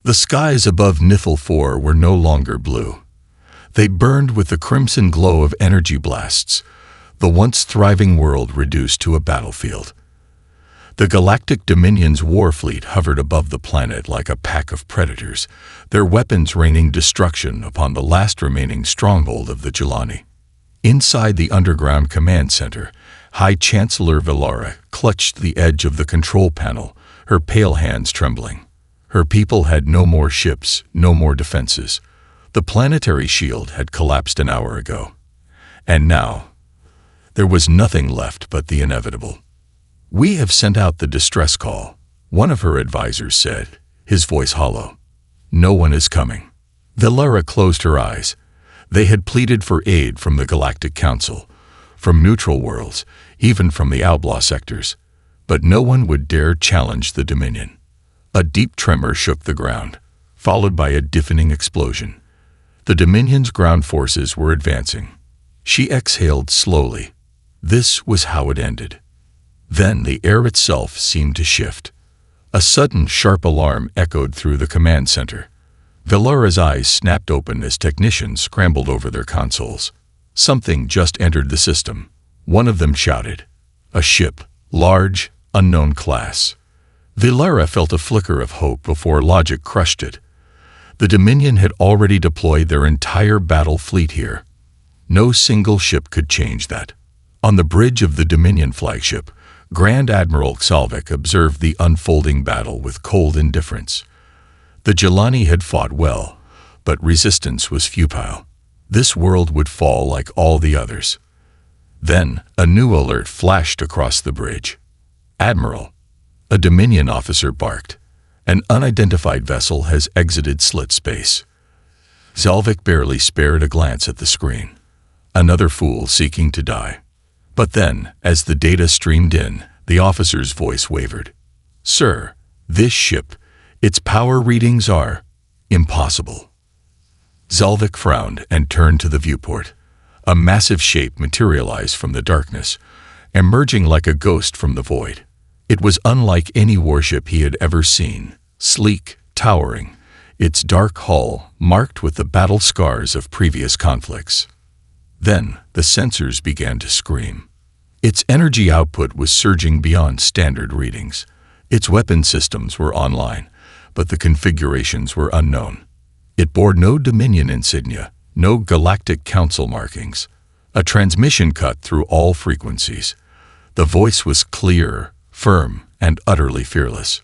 The skies above Nifl 4 were no longer blue. They burned with the crimson glow of energy blasts, the once thriving world reduced to a battlefield. The Galactic Dominion's war fleet hovered above the planet like a pack of predators, their weapons raining destruction upon the last remaining stronghold of the Jelani. Inside the underground command center, High Chancellor Velara clutched the edge of the control panel, her pale hands trembling. Her people had no more ships, no more defenses. The planetary shield had collapsed an hour ago. And now, there was nothing left but the inevitable. "We have sent out the distress call," one of her advisors said, his voice hollow. "No one is coming." Velara closed her eyes. They had pleaded for aid from the Galactic Council, from neutral worlds, even from the outlaw sectors. But no one would dare challenge the Dominion. A deep tremor shook the ground, followed by a deafening explosion. The Dominion's ground forces were advancing. She exhaled slowly. This was how it ended. Then the air itself seemed to shift. A sudden sharp alarm echoed through the command center. Velara's eyes snapped open as technicians scrambled over their consoles. Something just entered the system. One of them shouted. A ship, large, unknown class. Velara felt a flicker of hope before logic crushed it. The Dominion had already deployed their entire battle fleet here. No single ship could change that. On the bridge of the Dominion flagship, Grand Admiral Xalvik observed the unfolding battle with cold indifference. The Jelani had fought well, but resistance was futile. This world would fall like all the others. Then, a new alert flashed across the bridge. "Admiral," a Dominion officer barked, "an unidentified vessel has exited slit space." Xalvik barely spared a glance at the screen. Another fool seeking to die. But then, as the data streamed in, the officer's voice wavered. "Sir, this ship, its power readings are impossible." Xalvik frowned and turned to the viewport. A massive shape materialized from the darkness, emerging like a ghost from the void. It was unlike any warship he had ever seen, sleek, towering, its dark hull marked with the battle scars of previous conflicts. Then the sensors began to scream. Its energy output was surging beyond standard readings. Its weapon systems were online, but the configurations were unknown. It bore no Dominion insignia, no Galactic Council markings. A transmission cut through all frequencies. The voice was clear, firm, and utterly fearless.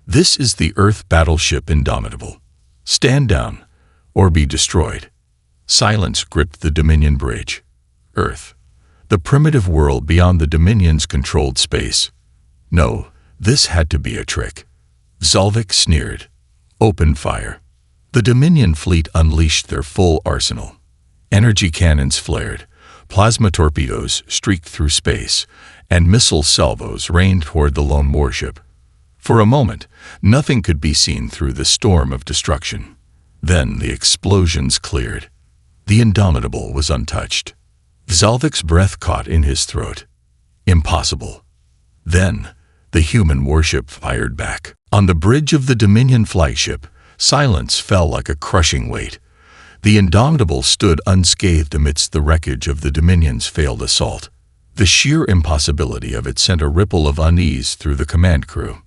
"This is the Earth battleship Indomitable. Stand down, or be destroyed." Silence gripped the Dominion bridge. Earth, the primitive world beyond the Dominion's controlled space. No, this had to be a trick. Xalvik sneered. "Open fire." The Dominion fleet unleashed their full arsenal. Energy cannons flared, plasma torpedoes streaked through space, and missile salvos rained toward the lone warship. For a moment, nothing could be seen through the storm of destruction. Then the explosions cleared. The Indomitable was untouched. Xalvik's breath caught in his throat. Impossible. Then, the human warship fired back. On the bridge of the Dominion flagship, silence fell like a crushing weight. The Indomitable stood unscathed amidst the wreckage of the Dominion's failed assault. The sheer impossibility of it sent a ripple of unease through the command crew.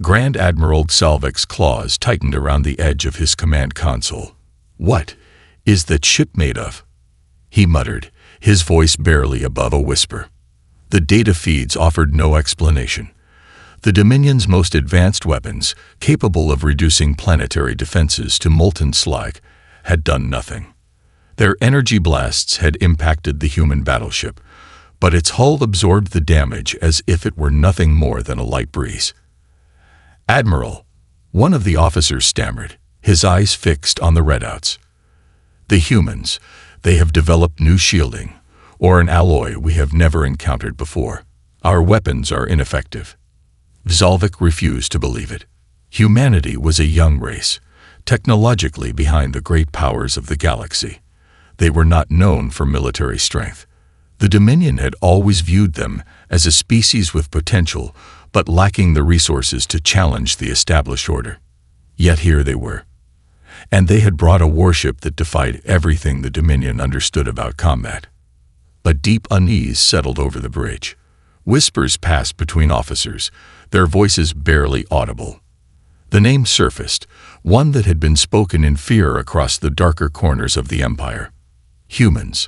Grand Admiral Xalvik's claws tightened around the edge of his command console. "What is that ship made of?" he muttered, his voice barely above a whisper. The data feeds offered no explanation. The Dominion's most advanced weapons, capable of reducing planetary defenses to molten slag, had done nothing. Their energy blasts had impacted the human battleship, but its hull absorbed the damage as if it were nothing more than a light breeze. "Admiral," one of the officers stammered, his eyes fixed on the readouts. "The humans, they have developed new shielding, or an alloy we have never encountered before. Our weapons are ineffective." Xalvik refused to believe it. Humanity was a young race, technologically behind the great powers of the galaxy. They were not known for military strength. The Dominion had always viewed them as a species with potential, but lacking the resources to challenge the established order. Yet here they were. And they had brought a warship that defied everything the Dominion understood about combat. A deep unease settled over the bridge. Whispers passed between officers, their voices barely audible. The name surfaced, one that had been spoken in fear across the darker corners of the Empire. Humans.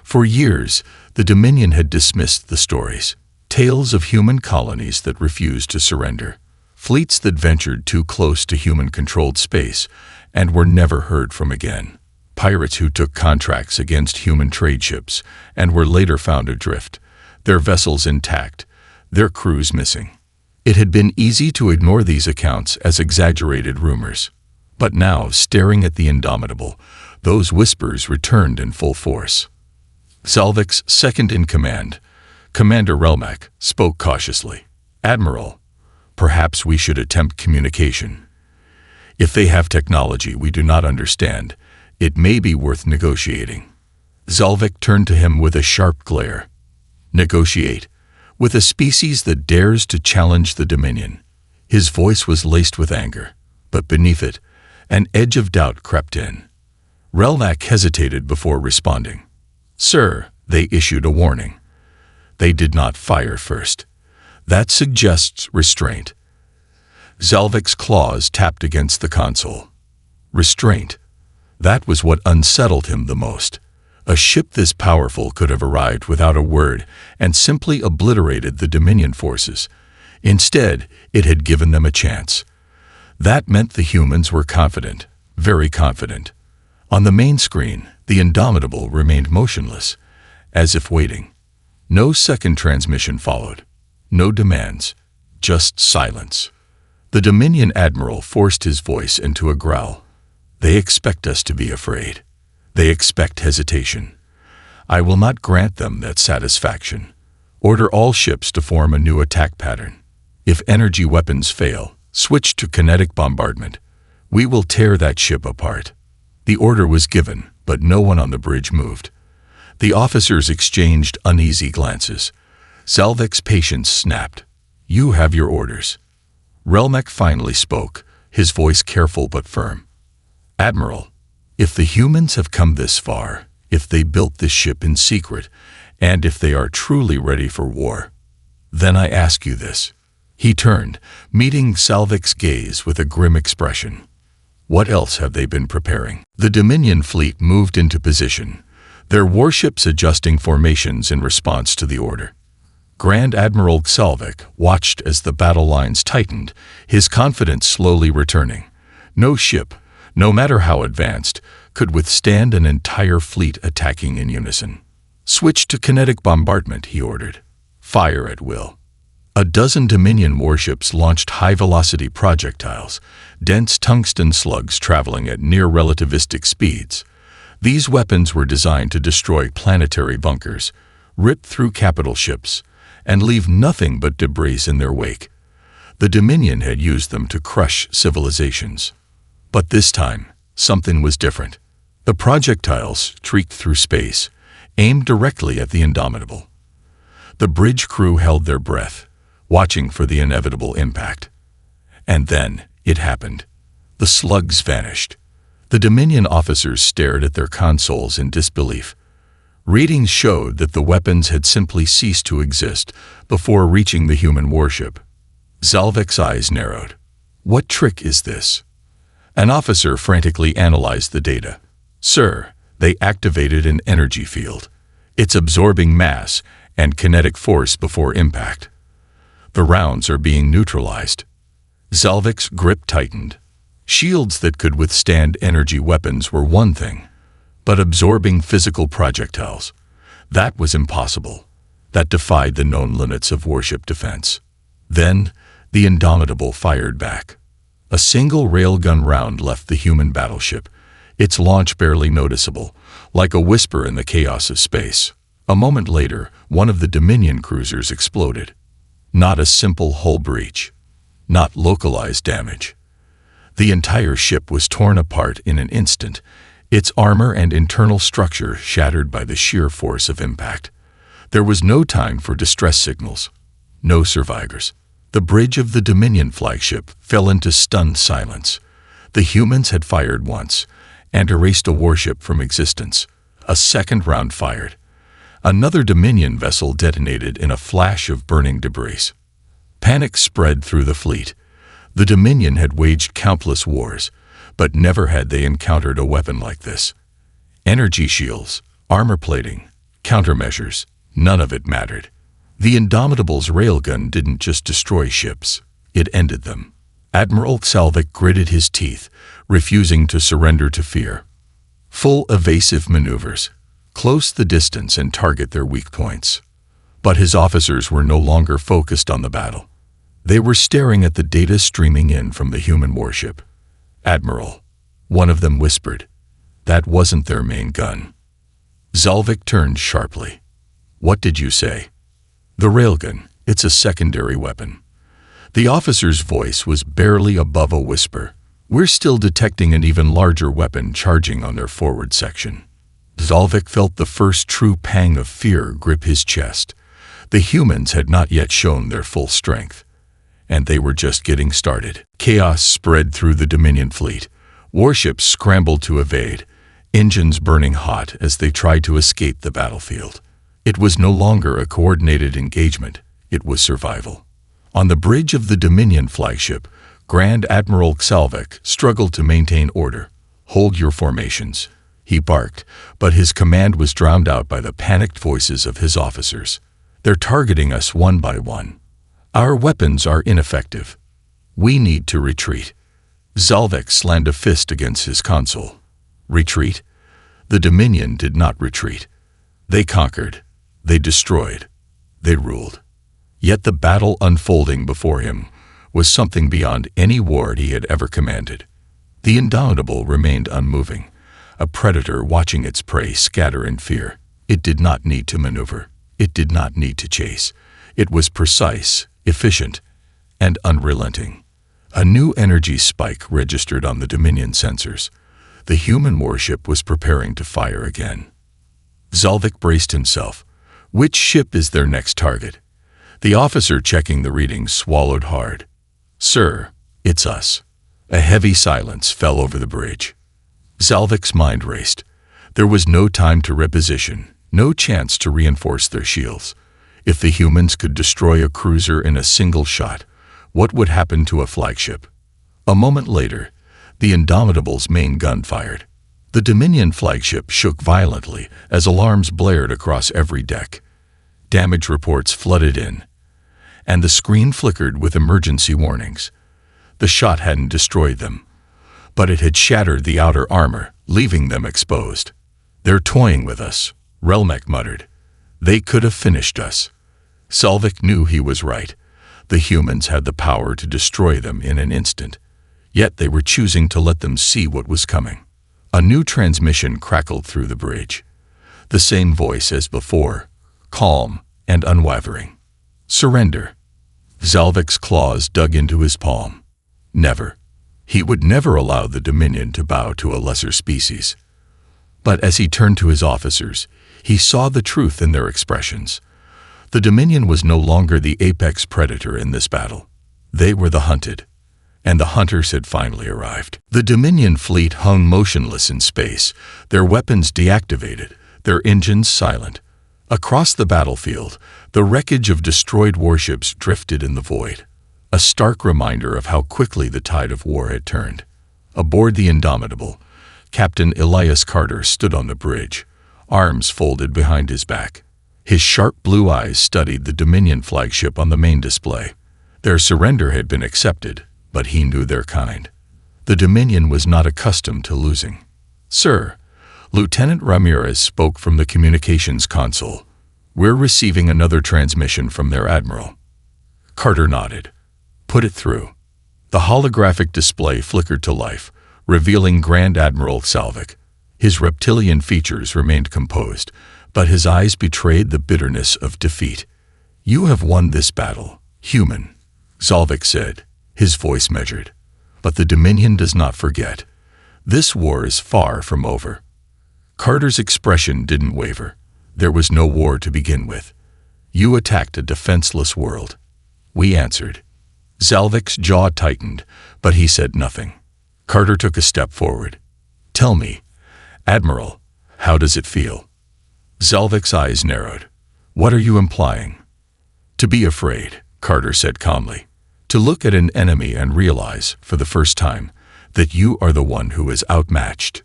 For years, the Dominion had dismissed the stories. Tales of human colonies that refused to surrender. Fleets that ventured too close to human-controlled space and were never heard from again. Pirates who took contracts against human trade ships and were later found adrift, their vessels intact, their crews missing. It had been easy to ignore these accounts as exaggerated rumors. But now, staring at the Indomitable, those whispers returned in full force. Zalvik's second-in-command, Commander Relmak, spoke cautiously. "Admiral, perhaps we should attempt communication. If they have technology we do not understand, it may be worth negotiating." Zalvik turned to him with a sharp glare. "Negotiate? With a species that dares to challenge the Dominion?" His voice was laced with anger, but beneath it, an edge of doubt crept in. Relmak hesitated before responding. "Sir," they issued a warning. "They did not fire first. That suggests restraint." Zalvik's claws tapped against the console. Restraint. That was what unsettled him the most. A ship this powerful could have arrived without a word and simply obliterated the Dominion forces. Instead, it had given them a chance. That meant the humans were confident, very confident. On the main screen, the Indomitable remained motionless, as if waiting. No second transmission followed. No demands. Just silence. The Dominion Admiral forced his voice into a growl. "They expect us to be afraid. They expect hesitation. I will not grant them that satisfaction. Order all ships to form a new attack pattern. If energy weapons fail, switch to kinetic bombardment. We will tear that ship apart." The order was given, but no one on the bridge moved. The officers exchanged uneasy glances. Zalvik's patience snapped. "You have your orders." Relmak finally spoke, his voice careful but firm. "Admiral, if the humans have come this far, if they built this ship in secret, and if they are truly ready for war, then I ask you this." He turned, meeting Zalvik's gaze with a grim expression. "What else have they been preparing?" The Dominion fleet moved into position, their warships adjusting formations in response to the order. Grand Admiral Zalvik watched as the battle lines tightened, his confidence slowly returning. No ship, no matter how advanced, could withstand an entire fleet attacking in unison. "Switch to kinetic bombardment," he ordered. "Fire at will." A dozen Dominion warships launched high-velocity projectiles, dense tungsten slugs traveling at near-relativistic speeds. These weapons were designed to destroy planetary bunkers, rip through capital ships, and leave nothing but debris in their wake. The Dominion had used them to crush civilizations. But this time, something was different. The projectiles streaked through space, aimed directly at the Indomitable. The bridge crew held their breath, watching for the inevitable impact. And then, it happened. The slugs vanished. The Dominion officers stared at their consoles in disbelief. Readings showed that the weapons had simply ceased to exist before reaching the human warship. Zalvik's eyes narrowed. "What trick is this?" An officer frantically analyzed the data. "Sir, they activated an energy field. It's absorbing mass and kinetic force before impact. The rounds are being neutralized." Zalvik's grip tightened. Shields that could withstand energy weapons were one thing, but absorbing physical projectiles, that was impossible. That defied the known limits of warship defense. Then, the Indomitable fired back. A single railgun round left the human battleship, its launch barely noticeable, like a whisper in the chaos of space. A moment later, one of the Dominion cruisers exploded. Not a simple hull breach. Not localized damage. The entire ship was torn apart in an instant, its armor and internal structure shattered by the sheer force of impact. There was no time for distress signals. No survivors. The bridge of the Dominion flagship fell into stunned silence. The humans had fired once and erased a warship from existence. A second round fired. Another Dominion vessel detonated in a flash of burning debris. Panic spread through the fleet. The Dominion had waged countless wars, but never had they encountered a weapon like this. Energy shields, armor plating, countermeasures, none of it mattered. The Indomitable's railgun didn't just destroy ships, it ended them. Admiral Salvik gritted his teeth, refusing to surrender to fear. Full evasive maneuvers, close the distance and target their weak points. But his officers were no longer focused on the battle. They were staring at the data streaming in from the human warship. "Admiral," one of them whispered, "that wasn't their main gun." Salvik turned sharply. "What did you say?" "The railgun, it's a secondary weapon." The officer's voice was barely above a whisper. "We're still detecting an even larger weapon charging on their forward section." Salvik felt the first true pang of fear grip his chest. The humans had not yet shown their full strength, and they were just getting started. Chaos spread through the Dominion fleet. Warships scrambled to evade, engines burning hot as they tried to escape the battlefield. It was no longer a coordinated engagement, it was survival. On the bridge of the Dominion flagship, Grand Admiral Salvik struggled to maintain order. "Hold your formations," he barked, but his command was drowned out by the panicked voices of his officers. "They're targeting us one by one. Our weapons are ineffective. We need to retreat." Salvik slammed a fist against his console. Retreat? The Dominion did not retreat. They conquered. They destroyed. They ruled. Yet the battle unfolding before him was something beyond any war he had ever commanded. The Indomitable remained unmoving, a predator watching its prey scatter in fear. It did not need to maneuver. It did not need to chase. It was precise, efficient, and unrelenting. A new energy spike registered on the Dominion sensors. The human warship was preparing to fire again. Salvik braced himself. Which ship is their next target? The officer checking the readings swallowed hard. "Sir, it's us." A heavy silence fell over the bridge. Salvik's mind raced. There was no time to reposition, no chance to reinforce their shields. If the humans could destroy a cruiser in a single shot, what would happen to a flagship? A moment later, the Indomitable's main gun fired. The Dominion flagship shook violently as alarms blared across every deck. Damage reports flooded in, and the screen flickered with emergency warnings. The shot hadn't destroyed them, but it had shattered the outer armor, leaving them exposed. "They're toying with us," Relmek muttered. "They could have finished us." Salvik knew he was right. The humans had the power to destroy them in an instant, yet they were choosing to let them see what was coming. A new transmission crackled through the bridge. The same voice as before, calm and unwavering. "Surrender." Salvik's claws dug into his palm. Never. He would never allow the Dominion to bow to a lesser species. But as he turned to his officers, he saw the truth in their expressions. The Dominion was no longer the apex predator in this battle. They were the hunted, and the hunters had finally arrived. The Dominion fleet hung motionless in space, their weapons deactivated, their engines silent. Across the battlefield, the wreckage of destroyed warships drifted in the void, a stark reminder of how quickly the tide of war had turned. Aboard the Indomitable, Captain Elias Carter stood on the bridge, arms folded behind his back. His sharp blue eyes studied the Dominion flagship on the main display. Their surrender had been accepted, but he knew their kind. The Dominion was not accustomed to losing. "Sir," Lieutenant Ramirez spoke from the communications console. "We're receiving another transmission from their admiral." Carter nodded. "Put it through." The holographic display flickered to life, revealing Grand Admiral Salvik. His reptilian features remained composed, but his eyes betrayed the bitterness of defeat. "You have won this battle, human," Salvik said, his voice measured. "But the Dominion does not forget. This war is far from over." Carter's expression didn't waver. There was no war to begin with. "You attacked a defenseless world. We answered." Salvik's jaw tightened, but he said nothing. Carter took a step forward. "Tell me, Admiral, how does it feel?" Zalvik's eyes narrowed. "What are you implying?" "To be afraid," Carter said calmly. "To look at an enemy and realize, for the first time, that you are the one who is outmatched."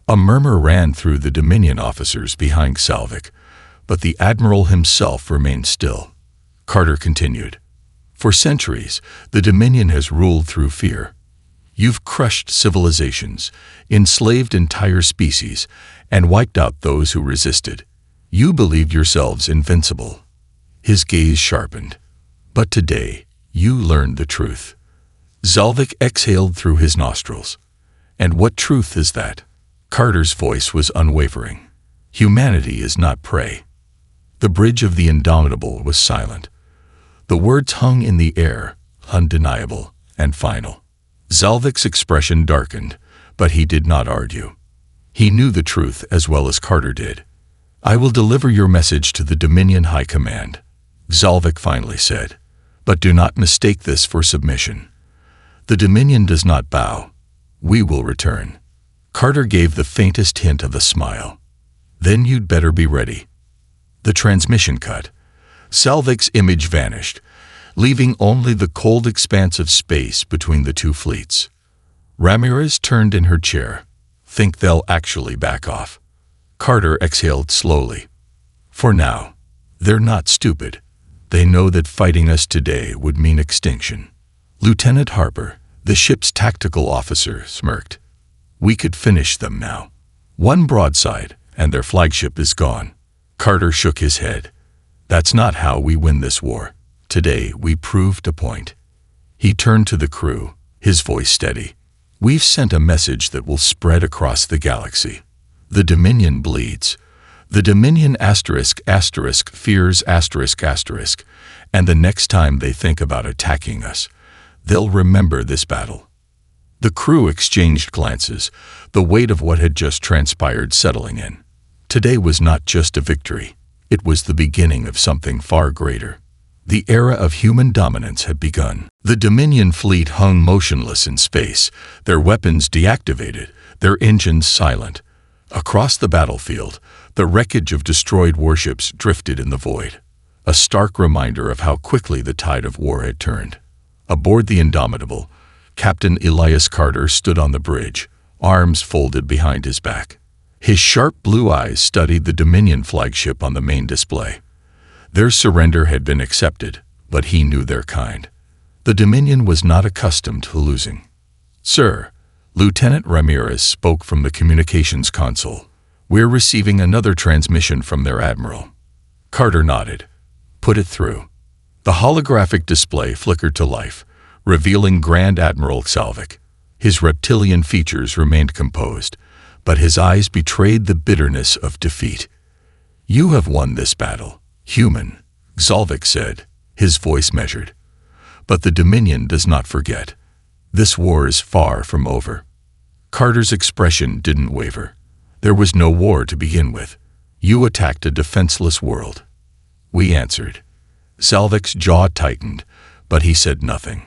A murmur ran through the Dominion officers behind Zalvik, but the Admiral himself remained still. Carter continued. "For centuries, the Dominion has ruled through fear. You've crushed civilizations, enslaved entire species, and wiped out those who resisted. You believed yourselves invincible." His gaze sharpened. "But today, you learned the truth." Zalvik exhaled through his nostrils. "And what truth is that?" Carter's voice was unwavering. "Humanity is not prey." The bridge of the Indomitable was silent. The words hung in the air, undeniable and final. Zalvik's expression darkened, but he did not argue. He knew the truth as well as Carter did. "I will deliver your message to the Dominion High Command," Zalvik finally said. "But do not mistake this for submission. The Dominion does not bow. We will return." Carter gave the faintest hint of a smile. "Then you'd better be ready." The transmission cut. Zalvik's image vanished, leaving only the cold expanse of space between the two fleets. Ramirez turned in her chair. "Think they'll actually back off?" Carter exhaled slowly. "For now. They're not stupid. They know that fighting us today would mean extinction." Lieutenant Harper, the ship's tactical officer, smirked. "We could finish them now. One broadside, and their flagship is gone." Carter shook his head. "That's not how we win this war. Today, we proved a point." He turned to the crew, his voice steady. "We've sent a message that will spread across the galaxy. The Dominion bleeds. The Dominion fears ***, and the next time they think about attacking us, they'll remember this battle." The crew exchanged glances, the weight of what had just transpired settling in. Today was not just a victory. It was the beginning of something far greater. The era of human dominance had begun. The Dominion fleet hung motionless in space, their weapons deactivated, their engines silent. Across the battlefield, the wreckage of destroyed warships drifted in the void, a stark reminder of how quickly the tide of war had turned. Aboard the Indomitable, Captain Elias Carter stood on the bridge, arms folded behind his back. His sharp blue eyes studied the Dominion flagship on the main display. Their surrender had been accepted, but he knew their kind. The Dominion was not accustomed to losing. "Sir," Lieutenant Ramirez spoke from the communications console. "We're receiving another transmission from their admiral." Carter nodded. "Put it through." The holographic display flickered to life, revealing Grand Admiral Zalvik. His reptilian features remained composed, but his eyes betrayed the bitterness of defeat. "You have won this battle, human," Zalvik said, his voice measured. "But the Dominion does not forget. This war is far from over." Carter's expression didn't waver. "There was no war to begin with. You attacked a defenseless world." "We answered." Zalvik's jaw tightened, but he said nothing.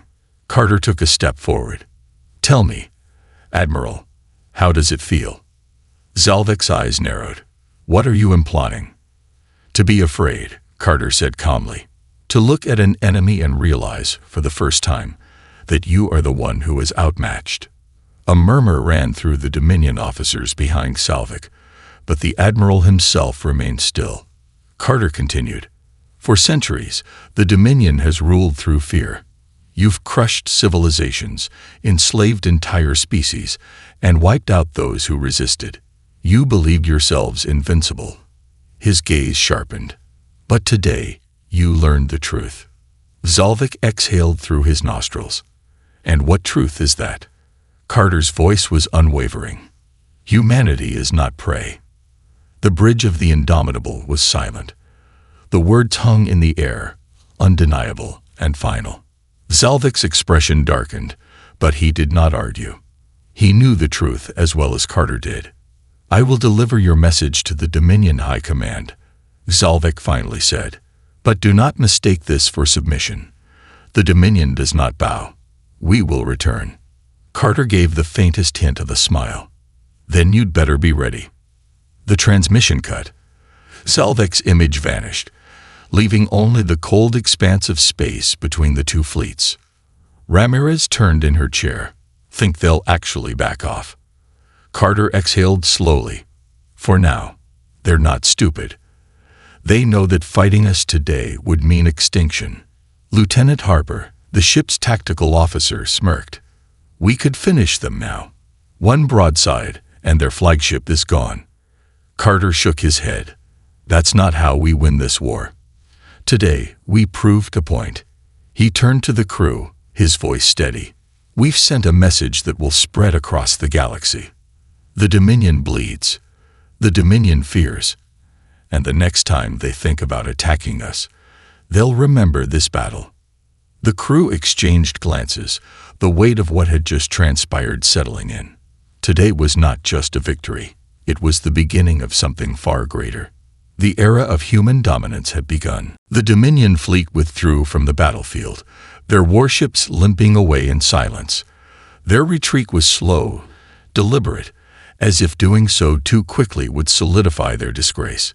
Carter took a step forward. "Tell me, Admiral, how does it feel?" Zalvik's eyes narrowed. "What are you implying?" "To be afraid," Carter said calmly. "To look at an enemy and realize, for the first time, that you are the one who is outmatched." A murmur ran through the Dominion officers behind Zalvik, but the Admiral himself remained still. Carter continued. "For centuries, the Dominion has ruled through fear. You've crushed civilizations, enslaved entire species, and wiped out those who resisted. You believed yourselves invincible." His gaze sharpened. "But today, you learned the truth." Zalvik exhaled through his nostrils. "And what truth is that?" Carter's voice was unwavering. "Humanity is not prey." The bridge of the Indomitable was silent. The words hung in the air, undeniable and final. Zalvik's expression darkened, but he did not argue. He knew the truth as well as Carter did. "I will deliver your message to the Dominion High Command," Zalvik finally said. "But do not mistake this for submission. The Dominion does not bow. We will return." Carter gave the faintest hint of a smile. "Then you'd better be ready." The transmission cut. Selvek's image vanished, leaving only the cold expanse of space between the two fleets. Ramirez turned in her chair. "Think they'll actually back off?" Carter exhaled slowly. "For now, they're not stupid. They know that fighting us today would mean extinction." Lieutenant Harper, the ship's tactical officer, smirked. "We could finish them now. One broadside, and their flagship is gone." Carter shook his head. "That's not how we win this war. Today, we proved a point." He turned to the crew, his voice steady. "We've sent a message that will spread across the galaxy. The Dominion bleeds. The Dominion fears. And the next time they think about attacking us, they'll remember this battle." The crew exchanged glances, the weight of what had just transpired settling in. Today was not just a victory. It was the beginning of something far greater. The era of human dominance had begun. The Dominion fleet withdrew from the battlefield, their warships limping away in silence. Their retreat was slow, deliberate, as if doing so too quickly would solidify their disgrace.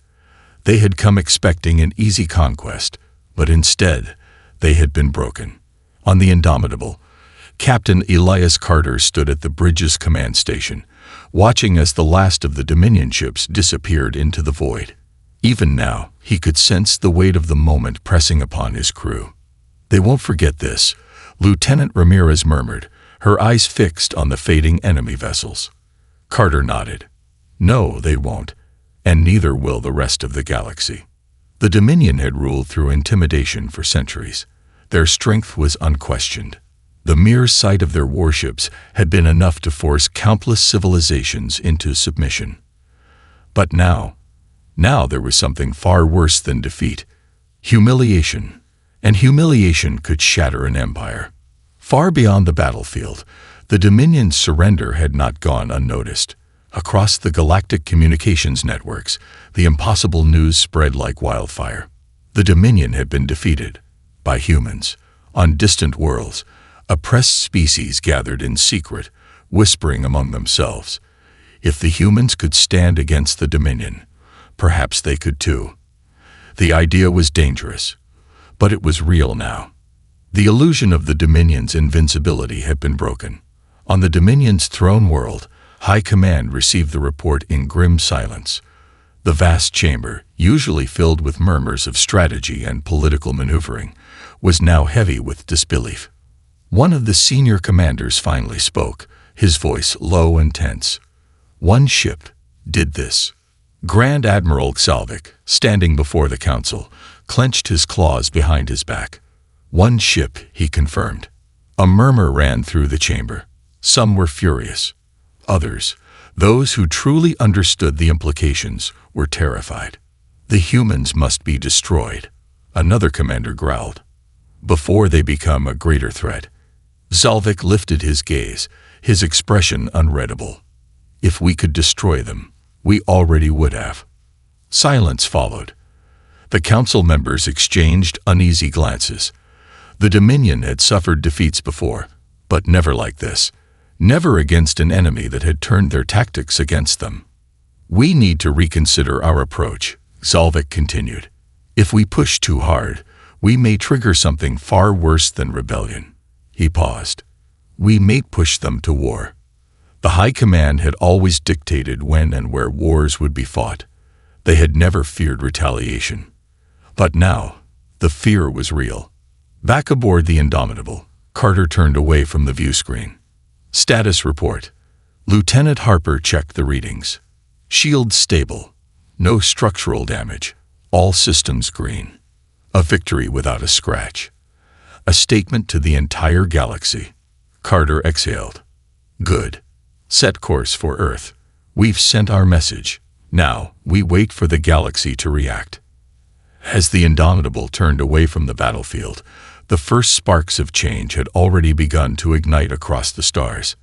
They had come expecting an easy conquest, but instead, they had been broken. On the Indomitable, Captain Elias Carter stood at the bridge's command station, watching as the last of the Dominion ships disappeared into the void. Even now, he could sense the weight of the moment pressing upon his crew. "They won't forget this," Lieutenant Ramirez murmured, her eyes fixed on the fading enemy vessels. Carter nodded. "No, they won't, and neither will the rest of the galaxy." The Dominion had ruled through intimidation for centuries. Their strength was unquestioned. The mere sight of their warships had been enough to force countless civilizations into submission. But now there was something far worse than defeat. Humiliation. And humiliation could shatter an empire. Far beyond the battlefield, the Dominion's surrender had not gone unnoticed. Across the galactic communications networks, the impossible news spread like wildfire. The Dominion had been defeated by humans. On distant worlds, oppressed species gathered in secret, whispering among themselves. If the humans could stand against the Dominion, perhaps they could too. The idea was dangerous, but it was real now. The illusion of the Dominion's invincibility had been broken. On the Dominion's throne world, High Command received the report in grim silence. The vast chamber, usually filled with murmurs of strategy and political maneuvering, was now heavy with disbelief. One of the senior commanders finally spoke, his voice low and tense. "One ship did this." Grand Admiral Selvek, standing before the council, clenched his claws behind his back. "One ship," he confirmed. A murmur ran through the chamber. Some were furious. Others, those who truly understood the implications, were terrified. "The humans must be destroyed," another commander growled, "before they become a greater threat." Selvek lifted his gaze, his expression unreadable. "If we could destroy them, we already would have." Silence followed. The council members exchanged uneasy glances. The Dominion had suffered defeats before, but never like this. Never against an enemy that had turned their tactics against them. "We need to reconsider our approach," Selvek continued. "If we push too hard, we may trigger something far worse than rebellion." He paused. "We may push them to war." The High Command had always dictated when and where wars would be fought. They had never feared retaliation. But now, the fear was real. Back aboard the Indomitable, Carter turned away from the view screen. "Status report." Lieutenant Harper checked the readings. "Shield stable. No structural damage. All systems green. A victory without a scratch. A statement to the entire galaxy." Carter exhaled. "Good. Set course for Earth. We've sent our message. Now, we wait for the galaxy to react." As the Indomitable turned away from the battlefield, the first sparks of change had already begun to ignite across the stars,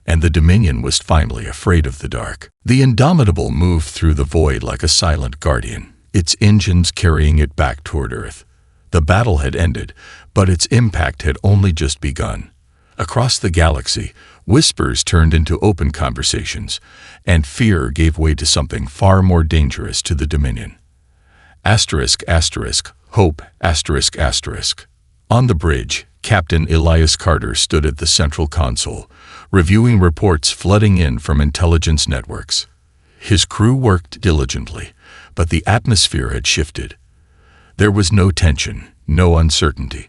and the Dominion was finally afraid of the dark. The Indomitable moved through the void like a silent guardian, its engines carrying it back toward Earth. The battle had ended, but its impact had only just begun. Across the galaxy, Whispers turned into open conversations, and fear gave way to something far more dangerous to the Dominion. Asterisk, asterisk, hope, asterisk, asterisk. On the bridge, Captain Elias Carter stood at the central console, reviewing reports flooding in from intelligence networks. His crew worked diligently, but the atmosphere had shifted. There was no tension, no uncertainty,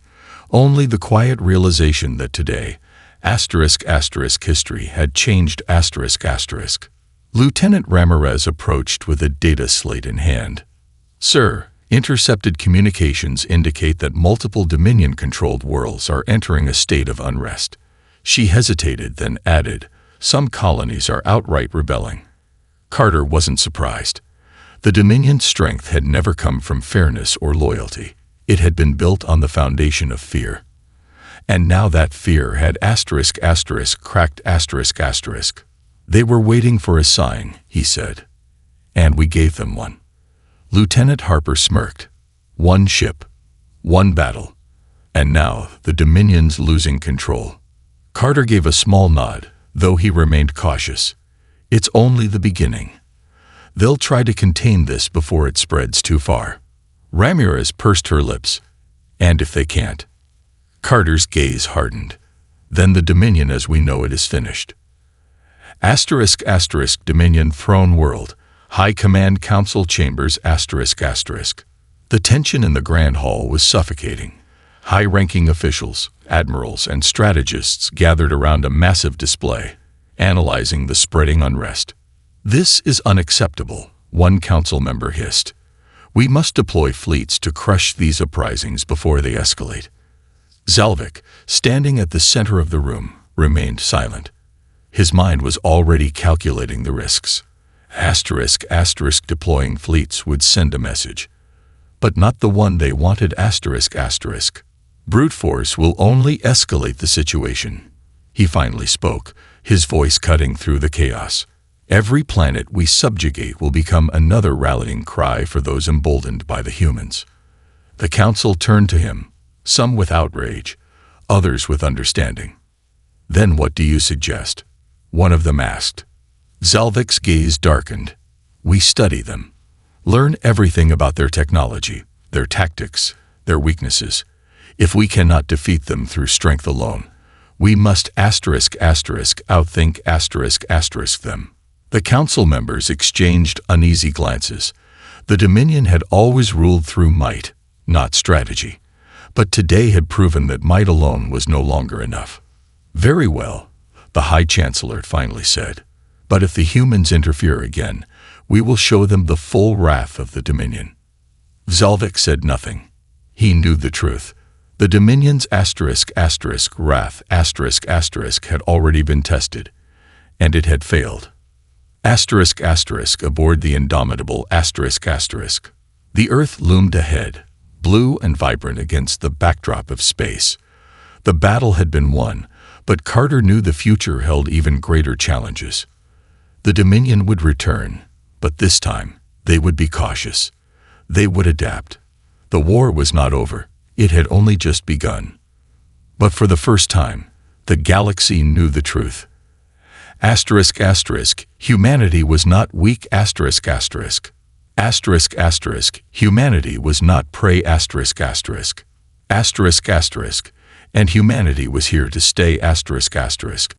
only the quiet realization that today, asterisk, asterisk, history had changed, asterisk, asterisk. Lieutenant Ramirez approached with a data slate in hand. "Sir, intercepted communications indicate that multiple Dominion-controlled worlds are entering a state of unrest." She hesitated, then added, "Some colonies are outright rebelling." Carter wasn't surprised. The Dominion's strength had never come from fairness or loyalty. It had been built on the foundation of fear. And now that fear had asterisk, asterisk, cracked, asterisk, asterisk. "They were waiting for a sign," he said. "And we gave them one." Lieutenant Harper smirked. "One ship, one battle, and now the Dominion's losing control." Carter gave a small nod, though he remained cautious. "It's only the beginning. They'll try to contain this before it spreads too far." Ramirez pursed her lips. "And if they can't?" Carter's gaze hardened. "Then the Dominion as we know it is finished." Asterisk, asterisk, Dominion throne world, High Command Council chambers, asterisk, asterisk. The tension in the Grand Hall was suffocating. High-ranking officials, admirals, and strategists gathered around a massive display, analyzing the spreading unrest. "This is unacceptable," one council member hissed. "We must deploy fleets to crush these uprisings before they escalate." Zalvik, standing at the center of the room, remained silent. His mind was already calculating the risks. Asterisk, asterisk, deploying fleets would send a message. But not the one they wanted, asterisk, asterisk. "Brute force will only escalate the situation." He finally spoke, his voice cutting through the chaos. "Every planet we subjugate will become another rallying cry for those emboldened by the humans." The council turned to him, some with outrage, others with understanding. "Then what do you suggest?" one of them asked. Zalvik's gaze darkened. "We study them. Learn everything about their technology, their tactics, their weaknesses. If we cannot defeat them through strength alone, we must asterisk, asterisk, outthink, asterisk, asterisk them." The council members exchanged uneasy glances. The Dominion had always ruled through might, not strategy. But today had proven that might alone was no longer enough. "Very well," the High Chancellor finally said. "But if the humans interfere again, we will show them the full wrath of the Dominion." Zalvik said nothing. He knew the truth. The Dominion's asterisk, asterisk, wrath, asterisk, asterisk had already been tested, and it had failed. Asterisk, asterisk, aboard the indomitable asterisk, asterisk. The Earth loomed ahead, blue and vibrant against the backdrop of space. The battle had been won, but Carter knew the future held even greater challenges. The Dominion would return, but this time they would be cautious. They would adapt. The war was not over. It had only just begun. But for the first time, the galaxy knew the truth. Asterisk, asterisk, humanity was not weak, asterisk, asterisk. Asterisk, asterisk, humanity was not prey, asterisk, asterisk. Asterisk, asterisk, and humanity was here to stay, asterisk, asterisk.